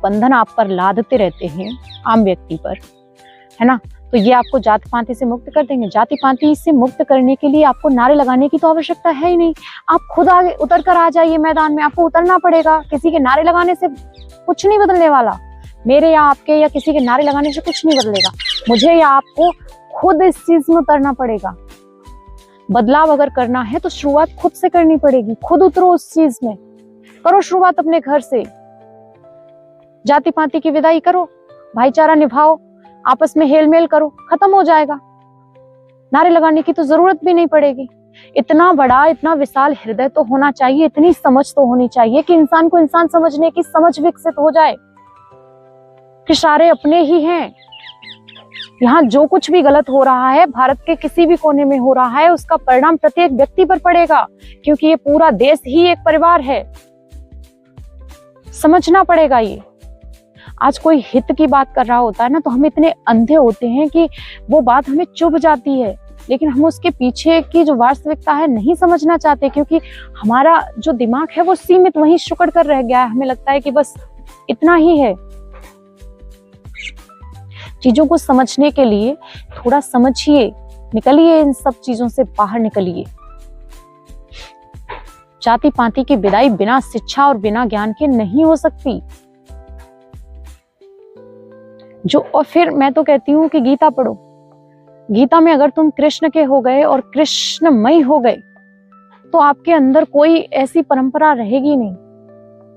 बंधन आप पर लादते रहते हैं, आम व्यक्ति पर, है ना, तो ये आपको जाति पाति से मुक्त कर देंगे। जाति पाति से मुक्त करने के लिए आपको नारे लगाने की तो आवश्यकता है ही नहीं। आप खुद आगे उतर कर आ जाइए मैदान में, आपको उतरना पड़ेगा। किसी के नारे लगाने से कुछ नहीं बदलने वाला, मेरे या आपके या किसी के नारे लगाने से कुछ नहीं बदलेगा। मुझे या आपको खुद इस चीज में उतरना पड़ेगा। बदलाव अगर करना है तो शुरुआत खुद से करनी पड़ेगी। खुद उतरो उस चीज में, करो शुरुआत अपने घर से। जाति पाति की विदाई करो, भाईचारा निभाओ, आपस में हेल मेल करो, खत्म हो जाएगा। नारे लगाने की तो जरूरत भी नहीं पड़ेगी। इतना बड़ा, इतना विशाल हृदय तो होना चाहिए, इतनी समझ तो होनी चाहिए कि इंसान को इंसान समझने की समझ विकसित हो जाए कि सारे अपने ही हैं। यहाँ जो कुछ भी गलत हो रहा है, भारत के किसी भी कोने में हो रहा है, उसका परिणाम प्रत्येक व्यक्ति पर पड़ेगा, क्योंकि ये पूरा देश ही एक परिवार है। समझना पड़ेगा ये। आज कोई हित की बात कर रहा होता है ना, तो हम इतने अंधे होते हैं कि वो बात हमें चुभ जाती है, लेकिन हम उसके पीछे की जो वास्तविकता है नहीं समझना चाहते, क्योंकि हमारा जो दिमाग है वो सीमित वहीं सिकुड़ कर रह गया है। हमें लगता है कि बस इतना ही है। चीजों को समझने के लिए थोड़ा समझिए, निकलिए इन सब चीजों से बाहर निकलिए। जाति पाति की विदाई बिना शिक्षा और बिना ज्ञान के नहीं हो सकती। और फिर मैं तो कहती हूँ कि गीता पढ़ो। गीता में अगर तुम कृष्ण के हो गए और कृष्णमय हो गए तो आपके अंदर कोई ऐसी परंपरा रहेगी नहीं।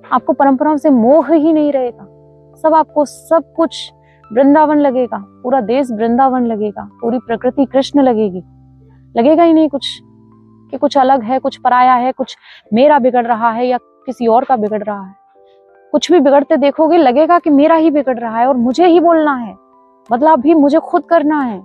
आपको परंपराओं से मोह ही नहीं रहेगा। आपको सब कुछ वृंदावन लगेगा, पूरा देश वृंदावन लगेगा, पूरी प्रकृति कृष्ण लगेगी। लगेगा ही नहीं कुछ कि कुछ अलग है, कुछ पराया है, कुछ मेरा बिगड़ रहा है या किसी और का बिगड़ रहा है। कुछ भी बिगड़ते देखोगे लगेगा कि मेरा ही बिगड़ रहा है और मुझे ही बोलना है, बदलाव भी मुझे खुद करना है।